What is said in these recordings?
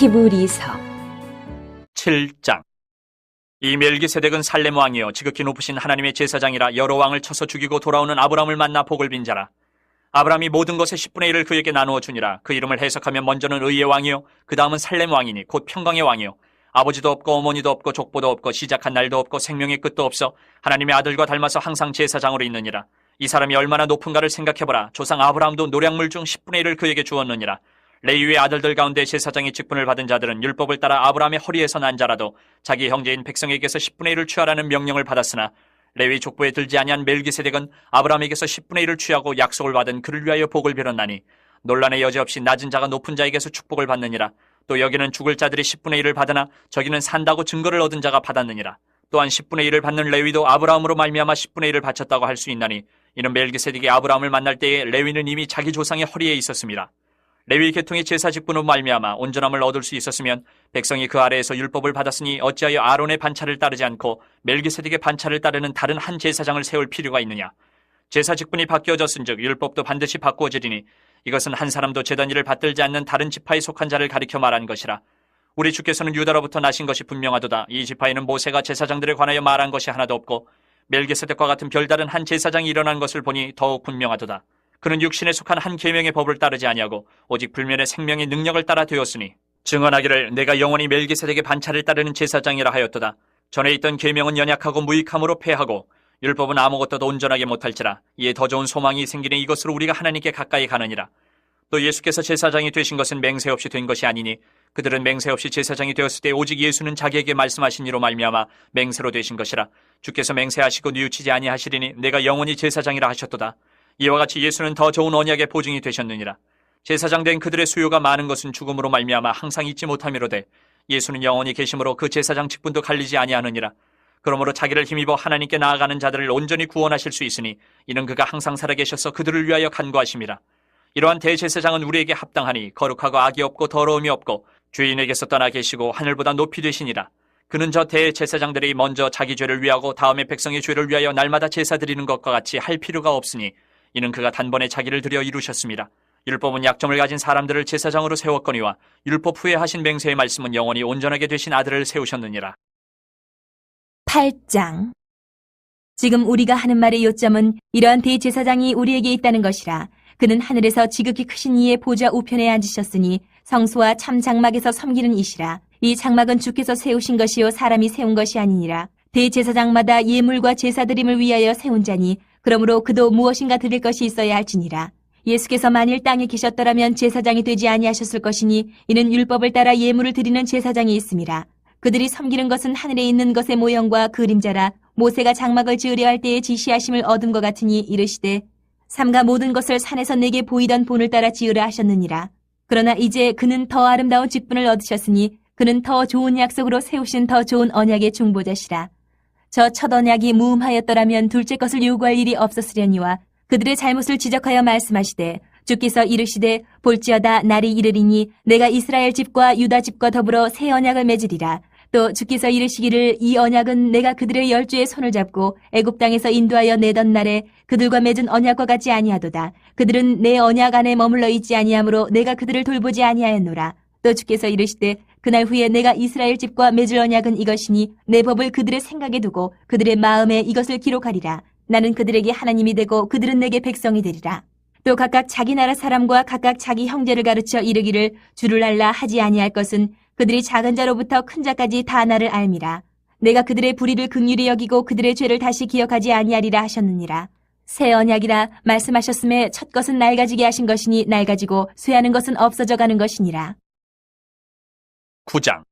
히브리서 7장. 이 멜기세덱은 살렘 왕이요 지극히 높으신 하나님의 제사장이라 여러 왕을 쳐서 죽이고 돌아오는 아브라함을 만나 복을 빈 자라. 아브라함이 모든 것의 10분의 1을 그에게 나누어 주니라. 그 이름을 해석하면 먼저는 의의 왕이요 그 다음은 살렘 왕이니 곧 평강의 왕이요 아버지도 없고 어머니도 없고 족보도 없고 시작한 날도 없고 생명의 끝도 없어 하나님의 아들과 닮아서 항상 제사장으로 있느니라. 이 사람이 얼마나 높은가를 생각해보라. 조상 아브라함도 노량물 중 10분의 1을 그에게 주었느니라. 레위의 아들들 가운데 제사장의 직분을 받은 자들은 율법을 따라 아브라함의 허리에서 난 자라도 자기 형제인 백성에게서 10분의 1을 취하라는 명령을 받았으나 레위 족보에 들지 아니한 멜기세덱은 아브라함에게서 10분의 1을 취하고 약속을 받은 그를 위하여 복을 빌었나니 논란의 여지 없이 낮은 자가 높은 자에게서 축복을 받느니라. 또 여기는 죽을 자들이 10분의 1을 받으나 저기는 산다고 증거를 얻은 자가 받았느니라. 또한 10분의 1을 받는 레위도 아브라함으로 말미암아 10분의 1을 바쳤다고 할 수 있나니 이는 멜기세덱이 아브라함을 만날 때에 레위는 이미 자기 조상의 허리에 있었습니다. 레위 계통의 제사 직분으로 말미암아 온전함을 얻을 수 있었으면 백성이 그 아래에서 율법을 받았으니 어찌하여 아론의 반차를 따르지 않고 멜기세덱의 반차를 따르는 다른 한 제사장을 세울 필요가 있느냐. 제사 직분이 바뀌어졌은즉 율법도 반드시 바꾸어지리니 이것은 한 사람도 제단 일을 받들지 않는 다른 지파에 속한 자를 가리켜 말한 것이라. 우리 주께서는 유다로부터 나신 것이 분명하도다. 이 지파에는 모세가 제사장들에 관하여 말한 것이 하나도 없고 멜기세덱과 같은 별다른 한 제사장이 일어난 것을 보니 더욱 분명하도다. 그는 육신에 속한 한 계명의 법을 따르지 아니하고 오직 불면의 생명의 능력을 따라 되었으니 증언하기를 내가 영원히 멜기세덱의 반차를 따르는 제사장이라 하였도다. 전에 있던 계명은 연약하고 무익함으로 패하고 율법은 아무것도 온전하게 못할지라. 이에 더 좋은 소망이 생기니 이것으로 우리가 하나님께 가까이 가느니라. 또 예수께서 제사장이 되신 것은 맹세 없이 된 것이 아니니 그들은 맹세 없이 제사장이 되었을 때 오직 예수는 자기에게 말씀하신 이로 말미암아 맹세로 되신 것이라. 주께서 맹세하시고 뉘우치지 아니하시리니 내가 영원히 제사장이라 하셨도다. 이와 같이 예수는 더 좋은 언약의 보증이 되셨느니라. 제사장 된 그들의 수요가 많은 것은 죽음으로 말미암아 항상 잊지 못함이로되 예수는 영원히 계심으로 그 제사장 직분도 갈리지 아니하느니라. 그러므로 자기를 힘입어 하나님께 나아가는 자들을 온전히 구원하실 수 있으니 이는 그가 항상 살아계셔서 그들을 위하여 간구하심이라. 이러한 대제사장은 우리에게 합당하니 거룩하고 악이 없고 더러움이 없고 주인에게서 떠나 계시고 하늘보다 높이 되시니라. 그는 저 대제사장들이 먼저 자기 죄를 위하고 다음에 백성의 죄를 위하여 날마다 제사 드리는 것과 같이 할 필요가 없으니 이는 그가 단번에 자기를 들여 이루셨습니다. 율법은 약점을 가진 사람들을 제사장으로 세웠거니와 율법 후에 하신 맹세의 말씀은 영원히 온전하게 되신 아들을 세우셨느니라. 8장. 지금 우리가 하는 말의 요점은 이러한 대제사장이 우리에게 있다는 것이라. 그는 하늘에서 지극히 크신 이의 보좌 우편에 앉으셨으니 성소와 참 장막에서 섬기는 이시라. 이 장막은 주께서 세우신 것이요 사람이 세운 것이 아니니라. 대제사장마다 예물과 제사드림을 위하여 세운 자니 그러므로 그도 무엇인가 드릴 것이 있어야 할지니라. 예수께서 만일 땅에 계셨더라면 제사장이 되지 아니하셨을 것이니 이는 율법을 따라 예물을 드리는 제사장이 있음이라. 그들이 섬기는 것은 하늘에 있는 것의 모형과 그림자라. 모세가 장막을 지으려 할 때에 지시하심을 얻은 것 같으니 이르시되 삼가 모든 것을 산에서 내게 보이던 본을 따라 지으라 하셨느니라. 그러나 이제 그는 더 아름다운 직분을 얻으셨으니 그는 더 좋은 약속으로 세우신 더 좋은 언약의 중보자시라. 저 첫 언약이 무음하였더라면 둘째 것을 요구할 일이 없었으려니와 그들의 잘못을 지적하여 말씀하시되 주께서 이르시되 볼지어다 날이 이르리니 내가 이스라엘 집과 유다 집과 더불어 새 언약을 맺으리라. 또 주께서 이르시기를 이 언약은 내가 그들의 열주의 손을 잡고 애굽 땅에서 인도하여 내던 날에 그들과 맺은 언약과 같지 아니하도다. 그들은 내 언약 안에 머물러 있지 아니하므로 내가 그들을 돌보지 아니하였노라. 또 주께서 이르시되 그날 후에 내가 이스라엘 집과 맺을 언약은 이것이니 내 법을 그들의 생각에 두고 그들의 마음에 이것을 기록하리라. 나는 그들에게 하나님이 되고 그들은 내게 백성이 되리라. 또 각각 자기 나라 사람과 각각 자기 형제를 가르쳐 이르기를 주를 알라 하지 아니할 것은 그들이 작은 자로부터 큰 자까지 다 나를 알미라. 내가 그들의 불의를 긍휼히 여기고 그들의 죄를 다시 기억하지 아니하리라 하셨느니라. 새 언약이라 말씀하셨음에 첫 것은 낡아지게 하신 것이니 낡아지고 쇠하는 것은 없어져 가는 것이니라. 9장.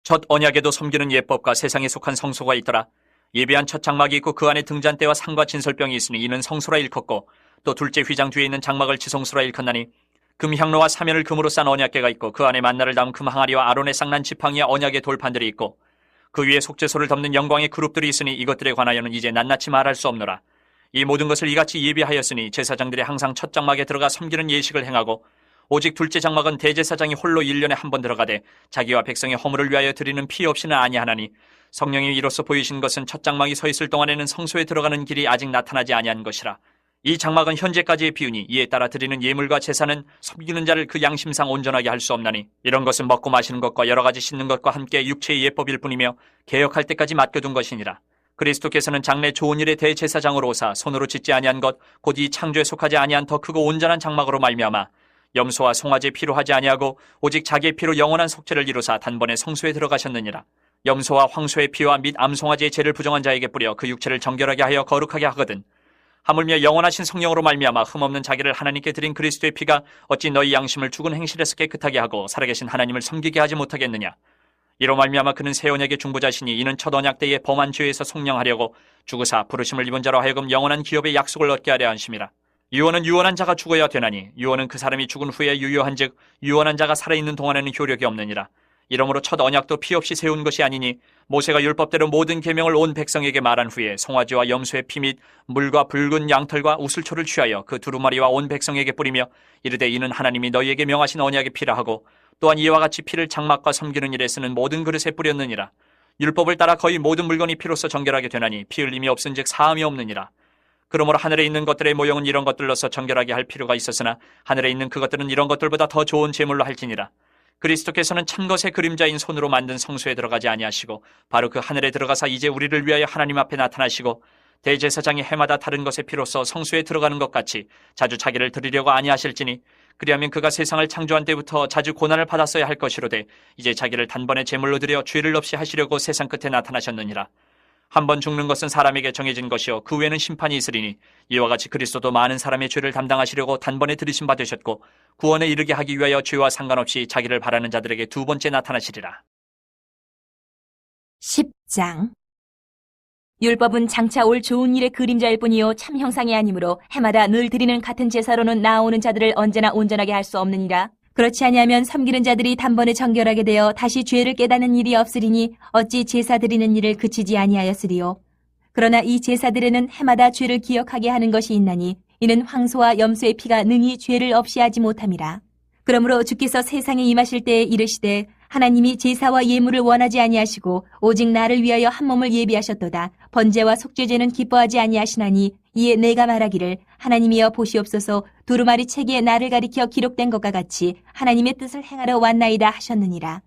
첫 언약에도 섬기는 예법과 세상에 속한 성소가 있더라. 예비한 첫 장막이 있고 그 안에 등잔대와 상과 진설병이 있으니 이는 성소라 일컫고 또 둘째 휘장 뒤에 있는 장막을 지성소라 일컫나니 금향로와 사면을 금으로 싼 언약궤가 있고 그 안에 만나를 담은 금항아리와 아론의 쌍난 지팡이와 언약의 돌판들이 있고 그 위에 속죄소를 덮는 영광의 그룹들이 있으니 이것들에 관하여는 이제 낱낱이 말할 수 없노라. 이 모든 것을 이같이 예비하였으니 제사장들이 항상 첫 장막에 들어가 섬기는 예식을 행하고 오직 둘째 장막은 대제사장이 홀로 1년에 한 번 들어가되 자기와 백성의 허물을 위하여 드리는 피 없이는 아니하나니 성령이 이로써 보이신 것은 첫 장막이 서 있을 동안에는 성소에 들어가는 길이 아직 나타나지 아니한 것이라. 이 장막은 현재까지의 비유니 이에 따라 드리는 예물과 제사는 섬기는 자를 그 양심상 온전하게 할 수 없나니 이런 것은 먹고 마시는 것과 여러 가지 씻는 것과 함께 육체의 예법일 뿐이며 개혁할 때까지 맡겨둔 것이니라. 그리스도께서는 장래 좋은 일의 대제사장으로 오사 손으로 짓지 아니한 것 곧 이 창조에 속하지 아니한 더 크고 온전한 장막으로 말미암아 염소와 송아지 피로 하지 아니하고 오직 자기의 피로 영원한 속죄를 이루사 단번에 성소에 들어가셨느니라. 염소와 황소의 피와 및 암송아지의 죄를 부정한 자에게 뿌려 그 육체를 정결하게 하여 거룩하게 하거든. 하물며 영원하신 성령으로 말미암아 흠없는 자기를 하나님께 드린 그리스도의 피가 어찌 너희 양심을 죽은 행실에서 깨끗하게 하고 살아계신 하나님을 섬기게 하지 못하겠느냐. 이로 말미암아 그는 새 언약의 중보자시니 이는 첫 언약 때에 범한 죄에서 속량하려고 죽으사 부르심을 입은 자로 하여금 영원한 기업의 약속을 얻게 하려 하심이라. 유언은 유언한 자가 죽어야 되나니 유언은 그 사람이 죽은 후에 유효한즉 유언한 자가 살아있는 동안에는 효력이 없느니라. 이러므로 첫 언약도 피 없이 세운 것이 아니니 모세가 율법대로 모든 계명을 온 백성에게 말한 후에 송아지와 염소의 피 및 물과 붉은 양털과 우슬초를 취하여 그 두루마리와 온 백성에게 뿌리며 이르되 이는 하나님이 너희에게 명하신 언약의 피라 하고 또한 이와 같이 피를 장막과 섬기는 일에 쓰는 모든 그릇에 뿌렸느니라. 율법을 따라 거의 모든 물건이 피로써 정결하게 되나니 피 흘림이 없은즉 사함이 없느니라. 그러므로 하늘에 있는 것들의 모형은 이런 것들로서 정결하게 할 필요가 있었으나 하늘에 있는 그것들은 이런 것들보다 더 좋은 제물로 할지니라. 그리스도께서는 참것의 그림자인 손으로 만든 성소에 들어가지 아니하시고 바로 그 하늘에 들어가사 이제 우리를 위하여 하나님 앞에 나타나시고 대제사장이 해마다 다른 것의 피로써 성소에 들어가는 것 같이 자주 자기를 드리려고 아니하실지니 그리하면 그가 세상을 창조한 때부터 자주 고난을 받았어야 할 것이로되 이제 자기를 단번에 제물로 드려 죄를 없이 하시려고 세상 끝에 나타나셨느니라. 한 번 죽는 것은 사람에게 정해진 것이요 그 후에는 심판이 있으리니 이와 같이 그리스도도 많은 사람의 죄를 담당하시려고 단번에 들이심 받으셨고 구원에 이르게 하기 위하여 죄와 상관없이 자기를 바라는 자들에게 두 번째 나타나시리라. 10장. 율법은 장차 올 좋은 일의 그림자일 뿐이요 참 형상이 아니므로 해마다 늘 드리는 같은 제사로는 나아오는 자들을 언제나 온전하게 할 수 없느니라. 그렇지 아니하면 섬기는 자들이 단번에 정결하게 되어 다시 죄를 깨닫는 일이 없으리니 어찌 제사 드리는 일을 그치지 아니하였으리요. 그러나 이 제사들에는 해마다 죄를 기억하게 하는 것이 있나니 이는 황소와 염소의 피가 능히 죄를 없이 하지 못함이라. 그러므로 주께서 세상에 임하실 때에 이르시되 하나님이 제사와 예물을 원하지 아니하시고 오직 나를 위하여 한 몸을 예비하셨도다. 번제와 속죄제는 기뻐하지 아니하시나니 이에 내가 말하기를 하나님이여 보시옵소서 두루마리 책에 나를 가리켜 기록된 것과 같이 하나님의 뜻을 행하러 왔나이다 하셨느니라.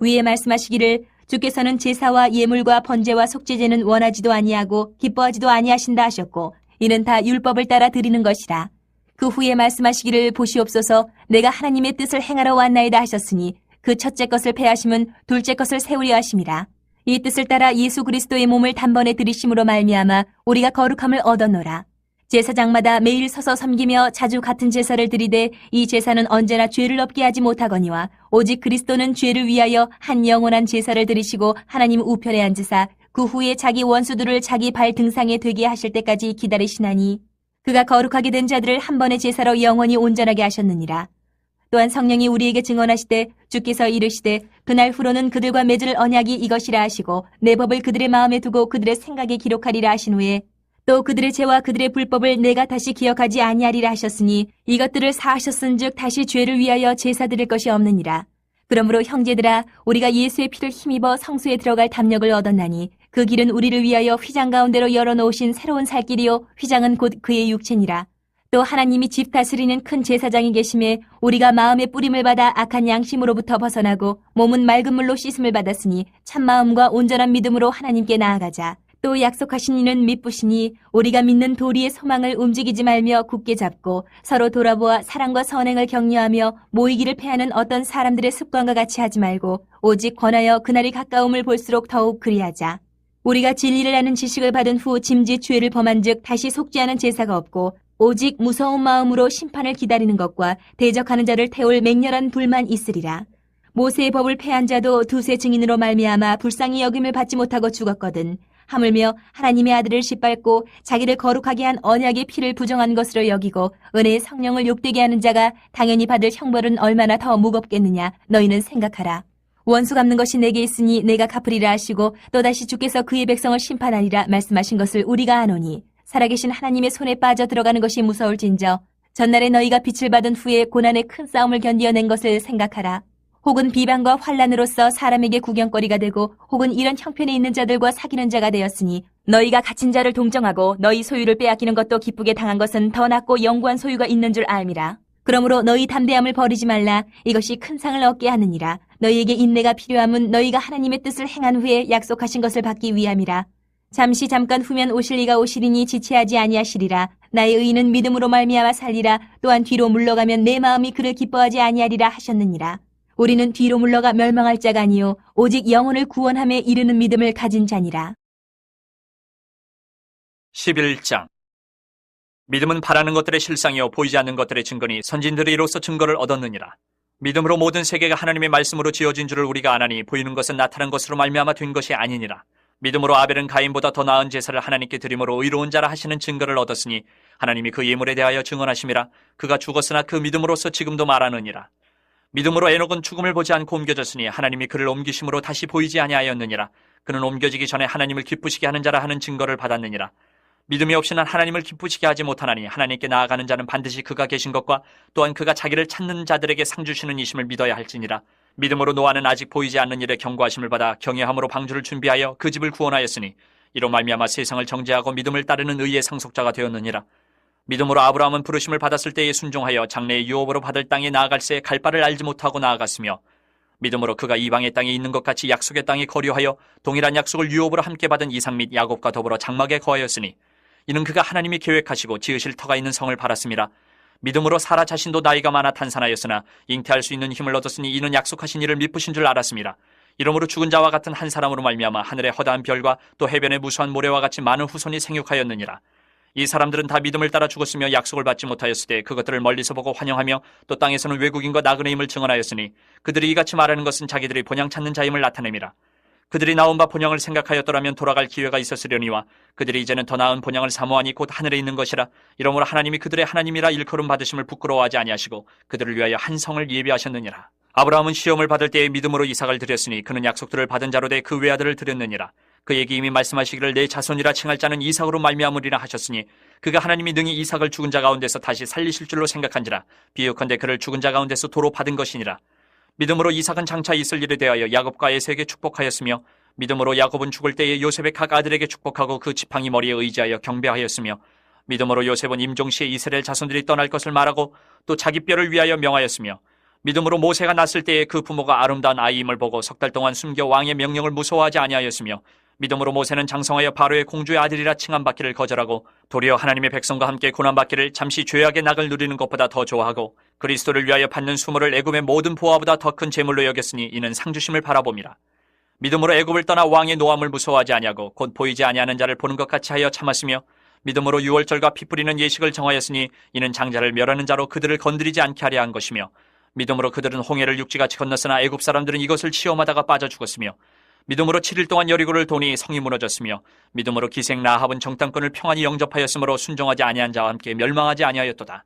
위에 말씀하시기를 주께서는 제사와 예물과 번제와 속죄제는 원하지도 아니하고 기뻐하지도 아니하신다 하셨고 이는 다 율법을 따라 드리는 것이라. 그 후에 말씀하시기를 보시옵소서 내가 하나님의 뜻을 행하러 왔나이다 하셨으니 그 첫째 것을 패하심은 둘째 것을 세우려 하심이라. 이 뜻을 따라 예수 그리스도의 몸을 단번에 들이심으로 말미암아 우리가 거룩함을 얻었노라. 제사장마다 매일 서서 섬기며 자주 같은 제사를 드리되 이 제사는 언제나 죄를 없게 하지 못하거니와 오직 그리스도는 죄를 위하여 한 영원한 제사를 드리시고 하나님 우편에 앉으사 그 후에 자기 원수들을 자기 발 등상에 되게 하실 때까지 기다리시나니 그가 거룩하게 된 자들을 한 번의 제사로 영원히 온전하게 하셨느니라. 또한 성령이 우리에게 증언하시되 주께서 이르시되 그날 후로는 그들과 맺을 언약이 이것이라 하시고 내 법을 그들의 마음에 두고 그들의 생각에 기록하리라 하신 후에 또 그들의 죄와 그들의 불법을 내가 다시 기억하지 아니하리라 하셨으니 이것들을 사하셨은즉 다시 죄를 위하여 제사 드릴 것이 없느니라. 그러므로 형제들아 우리가 예수의 피를 힘입어 성소에 들어갈 담력을 얻었나니 그 길은 우리를 위하여 휘장 가운데로 열어놓으신 새로운 살 길이요 휘장은 곧 그의 육체니라. 또 하나님이 집 다스리는 큰 제사장이 계심에 우리가 마음의 뿌림을 받아 악한 양심으로부터 벗어나고 몸은 맑은 물로 씻음을 받았으니 참마음과 온전한 믿음으로 하나님께 나아가자. 또 약속하신 이는 믿부시니 우리가 믿는 도리의 소망을 움직이지 말며 굳게 잡고 서로 돌아보아 사랑과 선행을 격려하며 모이기를 패하는 어떤 사람들의 습관과 같이 하지 말고 오직 권하여 그날이 가까움을 볼수록 더욱 그리하자. 우리가 진리를 아는 지식을 받은 후 짐짓 죄를 범한 즉 다시 속지 않은 제사가 없고 오직 무서운 마음으로 심판을 기다리는 것과 대적하는 자를 태울 맹렬한 불만 있으리라. 모세의 법을 패한 자도 두세 증인으로 말미암아 불쌍히 여김을 받지 못하고 죽었거든. 하물며 하나님의 아들을 짓밟고 자기를 거룩하게 한 언약의 피를 부정한 것으로 여기고 은혜의 성령을 욕되게 하는 자가 당연히 받을 형벌은 얼마나 더 무겁겠느냐 너희는 생각하라. 원수 갚는 것이 내게 있으니 내가 갚으리라 하시고 또다시 주께서 그의 백성을 심판하리라 말씀하신 것을 우리가 아노니 살아계신 하나님의 손에 빠져 들어가는 것이 무서울진저 전날에 너희가 빛을 받은 후에 고난의 큰 싸움을 견디어낸 것을 생각하라. 혹은 비방과 환란으로서 사람에게 구경거리가 되고 혹은 이런 형편에 있는 자들과 사귀는 자가 되었으니 너희가 갇힌 자를 동정하고 너희 소유를 빼앗기는 것도 기쁘게 당한 것은 더 낫고 영구한 소유가 있는 줄 알미라. 그러므로 너희 담대함을 버리지 말라. 이것이 큰 상을 얻게 하느니라. 너희에게 인내가 필요함은 너희가 하나님의 뜻을 행한 후에 약속하신 것을 받기 위함이라. 잠시 잠깐 후면 오실 이가 오시리니 지체하지 아니하시리라. 나의 의인은 믿음으로 말미암아 살리라. 또한 뒤로 물러가면 내 마음이 그를 기뻐하지 아니하리라 하셨느니라. 우리는 뒤로 물러가 멸망할 자가 아니요 오직 영혼을 구원함에 이르는 믿음을 가진 자니라. 11장. 믿음은 바라는 것들의 실상이요 보이지 않는 것들의 증거니 선진들이 이로써 증거를 얻었느니라. 믿음으로 모든 세계가 하나님의 말씀으로 지어진 줄을 우리가 아나니 보이는 것은 나타난 것으로 말미암아 된 것이 아니니라. 믿음으로 아벨은 가인보다 더 나은 제사를 하나님께 드림으로 의로운 자라 하시는 증거를 얻었으니 하나님이 그 예물에 대하여 증언하심이라. 그가 죽었으나 그 믿음으로서 지금도 말하느니라. 믿음으로 에녹은 죽음을 보지 않고 옮겨졌으니 하나님이 그를 옮기심으로 다시 보이지 아니하였느니라. 그는 옮겨지기 전에 하나님을 기쁘시게 하는 자라 하는 증거를 받았느니라. 믿음이 없이는 하나님을 기쁘시게 하지 못하나니 하나님께 나아가는 자는 반드시 그가 계신 것과 또한 그가 자기를 찾는 자들에게 상 주시는 이심을 믿어야 할지니라. 믿음으로 노아는 아직 보이지 않는 일에 경고하심을 받아 경외함으로 방주를 준비하여 그 집을 구원하였으니 이로 말미암아 세상을 정죄하고 믿음을 따르는 의의 상속자가 되었느니라. 믿음으로 아브라함은 부르심을 받았을 때에 순종하여 장래의 유업으로 받을 땅에 나아갈새 갈 바를 알지 못하고 나아갔으며 믿음으로 그가 이방의 땅에 있는 것 같이 약속의 땅에 거류하여 동일한 약속을 유업으로 함께 받은 이삭 및 야곱과 더불어 장막에 거하였으니 이는 그가 하나님이 계획하시고 지으실 터가 있는 성을 바랐습니다. 믿음으로 사라 자신도 나이가 많아 탄산하였으나 잉태할 수 있는 힘을 얻었으니 이는 약속하신 이를 미쁘신 줄 알았습니다. 이러므로 죽은 자와 같은 한 사람으로 말미암아 하늘의 허다한 별과 또 해변의 무수한 모래와 같이 많은 후손이 생육하였느니라. 이 사람들은 다 믿음을 따라 죽었으며 약속을 받지 못하였을 때 그것들을 멀리서 보고 환영하며 또 땅에서는 외국인과 나그네임을 증언하였으니 그들이 이같이 말하는 것은 자기들이 본향 찾는 자임을 나타냅니다. 그들이 나온 바 본향을 생각하였더라면 돌아갈 기회가 있었으려니와 그들이 이제는 더 나은 본향을 사모하니 곧 하늘에 있는 것이라. 이러므로 하나님이 그들의 하나님이라 일컬음 받으심을 부끄러워하지 아니하시고 그들을 위하여 한 성을 예비하셨느니라. 아브라함은 시험을 받을 때에 믿음으로 이삭을 드렸으니 그는 약속들을 받은 자로 돼 그 외아들을 드렸느니라. 그에게 이미 말씀하시기를 내 자손이라 칭할 자는 이삭으로 말미암으리라 하셨으니 그가 하나님이 능히 이삭을 죽은 자 가운데서 다시 살리실 줄로 생각한지라. 비유컨대 그를 죽은 자 가운데서 도로 받은 것이니라. 믿음으로 이삭은 장차 있을 일에 대하여 야곱과 에서에게 축복하였으며 믿음으로 야곱은 죽을 때에 요셉의 각 아들에게 축복하고 그 지팡이 머리에 의지하여 경배하였으며 믿음으로 요셉은 임종시에 이스라엘 자손들이 떠날 것을 말하고 또 자기 뼈를 위하여 명하였으며 믿음으로 모세가 났을 때에 그 부모가 아름다운 아이임을 보고 석 달 동안 숨겨 왕의 명령을 무서워하지 아니하였으며 믿음으로 모세는 장성하여 바로의 공주의 아들이라 칭함받기를 거절하고 도리어 하나님의 백성과 함께 고난받기를 잠시 죄악의 낙을 누리는 것보다 더 좋아하고 그리스도를 위하여 받는 수모를 애굽의 모든 보화보다 더 큰 재물로 여겼으니 이는 상주심을 바라봅니다. 믿음으로 애굽을 떠나 왕의 노함을 무서워하지 아니하고 곧 보이지 아니하는 자를 보는 것 같이 하여 참았으며 믿음으로 유월절과 피 뿌리는 예식을 정하였으니 이는 장자를 멸하는 자로 그들을 건드리지 않게 하려 한 것이며 믿음으로 그들은 홍해를 육지같이 건넜으나 애굽 사람들은 이것을 시험하다가 빠져 죽었으며 믿음으로 7일 동안 여리고를 도니 성이 무너졌으며 믿음으로 기생 라합은 정탐꾼을 평안히 영접하였으므로 순종하지 아니한 자와 함께 멸망하지 아니하였도다.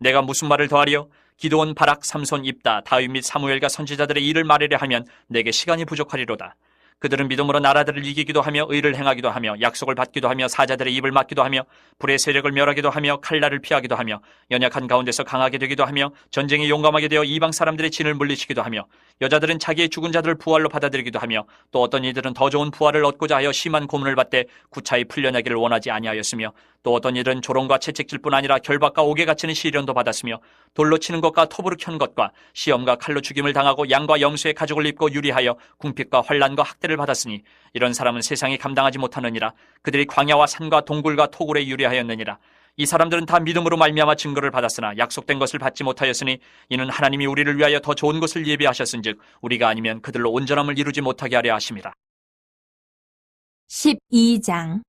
내가 무슨 말을 더하리요? 기드온, 바락, 삼손, 입다, 다윗 및 사무엘과 선지자들의 일을 말하려 하면 내게 시간이 부족하리로다. 그들은 믿음으로 나라들을 이기기도 하며 의를 행하기도 하며 약속을 받기도 하며 사자들의 입을 막기도 하며 불의 세력을 멸하기도 하며 칼날을 피하기도 하며 연약한 가운데서 강하게 되기도 하며 전쟁에 용감하게 되어 이방 사람들의 진을 물리치기도 하며 여자들은 자기의 죽은 자들을 부활로 받아들이기도 하며 또 어떤 이들은 더 좋은 부활을 얻고자 하여 심한 고문을 받되 구차히 풀려나기를 원하지 아니하였으며 또 어떤 이들은 조롱과 채찍질뿐 아니라 결박과 옥에 갇히는 시련도 받았으며 돌로 치는 것과 톱으로 켠 것과 시험과 칼로 죽임을 당하고 양과 염소의 가죽을 입고 유리하여 궁핍과 환난과 학대를 받았으니 이런 사람은 세상이 감당하지 못하느니라. 그들이 광야와 산과 동굴과 토굴에 유리하였느니라. 이 사람들은 다 믿음으로 말미암아 증거를 받았으나 약속된 것을 받지 못하였으니 이는 하나님이 우리를 위하여 더 좋은 것을 예비하셨은즉 우리가 아니면 그들로 온전함을 이루지 못하게 하려 하심이라. 12장.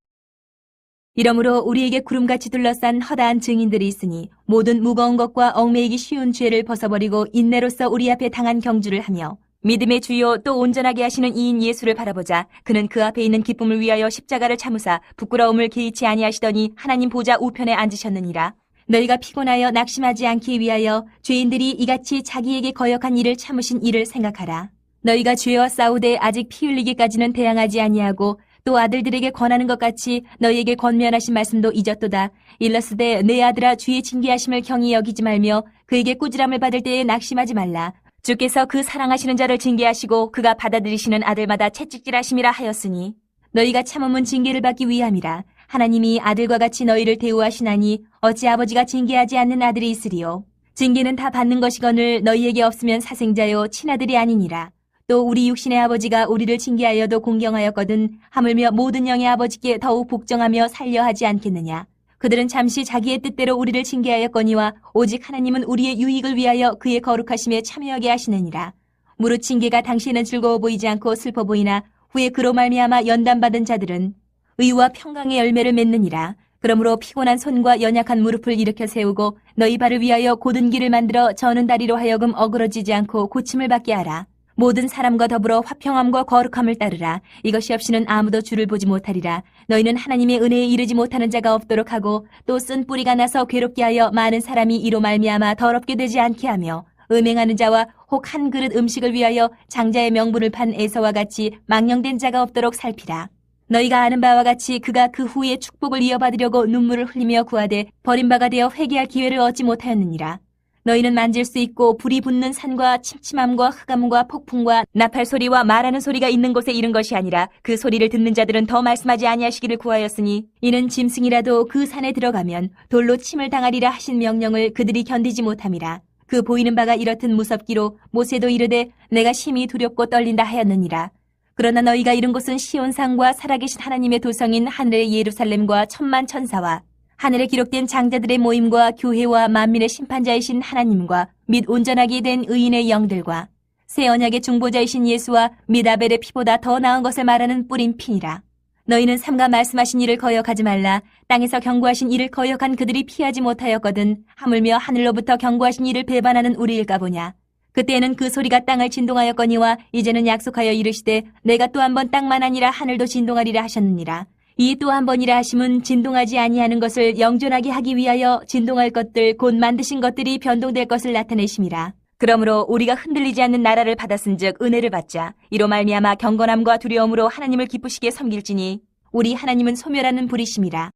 이러므로 우리에게 구름같이 둘러싼 허다한 증인들이 있으니 모든 무거운 것과 얽매이기 쉬운 죄를 벗어버리고 인내로써 우리 앞에 당한 경주를 하며 믿음의 주요 또 온전하게 하시는 이인 예수를 바라보자. 그는 그 앞에 있는 기쁨을 위하여 십자가를 참으사 부끄러움을 개의치 아니하시더니 하나님 보좌 우편에 앉으셨느니라. 너희가 피곤하여 낙심하지 않기 위하여 죄인들이 이같이 자기에게 거역한 일을 참으신 이를 생각하라. 너희가 죄와 싸우되 아직 피 흘리기까지는 대항하지 아니하고 또 아들들에게 권하는 것 같이 너희에게 권면하신 말씀도 잊었도다. 일러스되 내 아들아 주의 징계하심을 경히 여기지 말며 그에게 꾸지람을 받을 때에 낙심하지 말라. 주께서 그 사랑하시는 자를 징계하시고 그가 받아들이시는 아들마다 채찍질하심이라 하였으니 너희가 참음은 징계를 받기 위함이라. 하나님이 아들과 같이 너희를 대우하시나니 어찌 아버지가 징계하지 않는 아들이 있으리요. 징계는 다 받는 것이거늘 너희에게 없으면 사생자요 친아들이 아니니라. 또 우리 육신의 아버지가 우리를 징계하여도 공경하였거든 하물며 모든 영의 아버지께 더욱 복종하며 살려 하지 않겠느냐. 그들은 잠시 자기의 뜻대로 우리를 징계하였거니와 오직 하나님은 우리의 유익을 위하여 그의 거룩하심에 참여하게 하시느니라. 무릇 징계가 당시에는 즐거워 보이지 않고 슬퍼 보이나 후에 그로 말미암아 연단받은 자들은 의와 평강의 열매를 맺느니라. 그러므로 피곤한 손과 연약한 무릎을 일으켜 세우고 너희 발을 위하여 곧은 길을 만들어 저는 다리로 하여금 어그러지지 않고 고침을 받게 하라. 모든 사람과 더불어 화평함과 거룩함을 따르라. 이것이 없이는 아무도 주를 보지 못하리라. 너희는 하나님의 은혜에 이르지 못하는 자가 없도록 하고 또 쓴 뿌리가 나서 괴롭게 하여 많은 사람이 이로 말미암아 더럽게 되지 않게 하며 음행하는 자와 혹 한 그릇 음식을 위하여 장자의 명분을 판 에서와 같이 망령된 자가 없도록 살피라. 너희가 아는 바와 같이 그가 그 후에 축복을 이어받으려고 눈물을 흘리며 구하되 버림바가 되어 회개할 기회를 얻지 못하였느니라. 너희는 만질 수 있고 불이 붙는 산과 침침함과 흑암과 폭풍과 나팔 소리와 말하는 소리가 있는 곳에 이른 것이 아니라 그 소리를 듣는 자들은 더 말씀하지 아니하시기를 구하였으니 이는 짐승이라도 그 산에 들어가면 돌로 침을 당하리라 하신 명령을 그들이 견디지 못함이라. 그 보이는 바가 이렇듯 무섭기로 모세도 이르되 내가 심히 두렵고 떨린다 하였느니라. 그러나 너희가 이른 곳은 시온산과 살아계신 하나님의 도성인 하늘의 예루살렘과 천만 천사와 하늘에 기록된 장자들의 모임과 교회와 만민의 심판자이신 하나님과 및 온전하게 된 의인의 영들과 새 언약의 중보자이신 예수와 및 아벨의 피보다 더 나은 것을 말하는 뿌린 피니라. 너희는 삼가 말씀하신 이를 거역하지 말라. 땅에서 경고하신 이를 거역한 그들이 피하지 못하였거든 하물며 하늘로부터 경고하신 이를 배반하는 우리일까 보냐. 그때에는 그 소리가 땅을 진동하였거니와 이제는 약속하여 이르시되 내가 또 한 번 땅만 아니라 하늘도 진동하리라 하셨느니라. 이 또 한 번이라 하심은 진동하지 아니하는 것을 영존하게 하기 위하여 진동할 것들 곧 만드신 것들이 변동될 것을 나타내심이라. 그러므로 우리가 흔들리지 않는 나라를 받았은즉 은혜를 받자. 이로 말미암아 경건함과 두려움으로 하나님을 기쁘시게 섬길지니 우리 하나님은 소멸하는 불이심이라.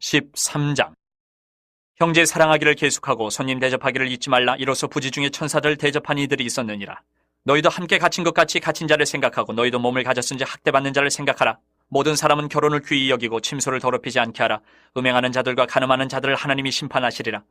13장. 형제 사랑하기를 계속하고 손님 대접하기를 잊지 말라. 이로써 부지 중에 천사들 대접한 이들이 있었느니라. 너희도 함께 갇힌 것 같이 갇힌 자를 생각하고 너희도 몸을 가졌은지 학대받는 자를 생각하라. 모든 사람은 결혼을 귀히 여기고 침소를 더럽히지 않게 하라. 음행하는 자들과 간음하는 자들을 하나님이 심판하시리라.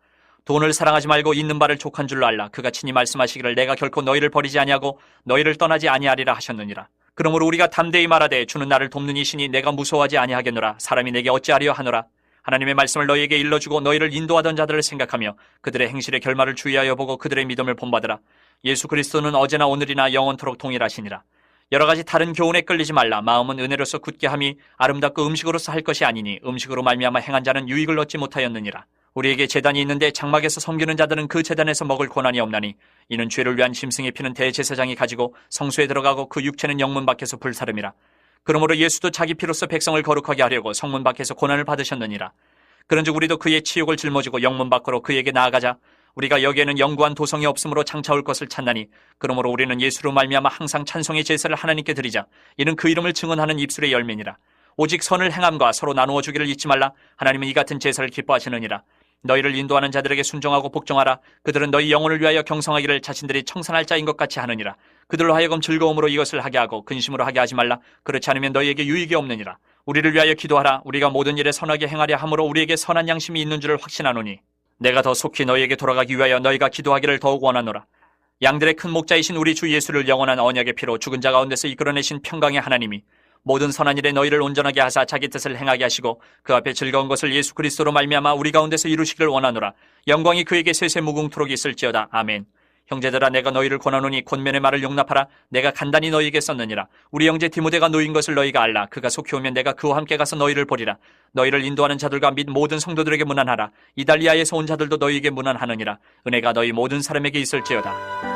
돈을 사랑하지 말고 있는 바를 족한 줄로 알라. 그가 친히 말씀하시기를 내가 결코 너희를 버리지 아니하고 너희를 떠나지 아니하리라 하셨느니라. 그러므로 우리가 담대히 말하되 주는 나를 돕는 이시니 내가 무서워하지 아니하겠노라. 사람이 내게 어찌하리요 하노라. 하나님의 말씀을 너희에게 일러주고 너희를 인도하던 자들을 생각하며 그들의 행실의 결말을 주의하여 보고 그들의 믿음을 본받으라. 예수 그리스도는 어제나 오늘이나 영원토록 동일하시니라. 여러 가지 다른 교훈에 끌리지 말라. 마음은 은혜로서 굳게 함이 아름답고 음식으로서 할 것이 아니니 음식으로 말미암아 행한 자는 유익을 얻지 못하였느니라. 우리에게 제단이 있는데 장막에서 섬기는 자들은 그 제단에서 먹을 고난이 없나니 이는 죄를 위한 짐승의 피는 대제사장이 가지고 성소에 들어가고 그 육체는 영문 밖에서 불사름이라. 그러므로 예수도 자기 피로써 백성을 거룩하게 하려고 성문 밖에서 고난을 받으셨느니라. 그런즉 우리도 그의 치욕을 짊어지고 영문 밖으로 그에게 나아가자. 우리가 여기에는 영구한 도성이 없으므로 장차올 것을 찾나니 그러므로 우리는 예수로 말미암아 항상 찬송의 제사를 하나님께 드리자. 이는 그 이름을 증언하는 입술의 열매니라. 오직 선을 행함과 서로 나누어 주기를 잊지 말라. 하나님은 이 같은 제사를 기뻐하시느니라. 너희를 인도하는 자들에게 순종하고 복종하라. 그들은 너희 영혼을 위하여 경성하기를 자신들이 청산할 자인 것 같이 하느니라. 그들로 하여금 즐거움으로 이것을 하게 하고 근심으로 하게 하지 말라. 그렇지 않으면 너희에게 유익이 없느니라. 우리를 위하여 기도하라. 우리가 모든 일에 선하게 행하려 함으로 우리에게 선한 양심이 있는 줄을 확신하노니 내가 더 속히 너희에게 돌아가기 위하여 너희가 기도하기를 더욱 원하노라. 양들의 큰 목자이신 우리 주 예수를 영원한 언약의 피로 죽은 자 가운데서 이끌어내신 평강의 하나님이 모든 선한 일에 너희를 온전하게 하사 자기 뜻을 행하게 하시고 그 앞에 즐거운 것을 예수 그리스도로 말미암아 우리 가운데서 이루시기를 원하노라. 영광이 그에게 세세 무궁토록 있을지어다. 아멘. 형제들아 내가 너희를 권하노니 권면의 말을 용납하라. 내가 간단히 너희에게 썼느니라. 우리 형제 디모데가 놓인 것을 너희가 알라. 그가 속히 오면 내가 그와 함께 가서 너희를 보리라. 너희를 인도하는 자들과 및 모든 성도들에게 문안하라. 이달리아에서 온 자들도 너희에게 문안하느니라. 은혜가 너희 모든 사람에게 있을지어다.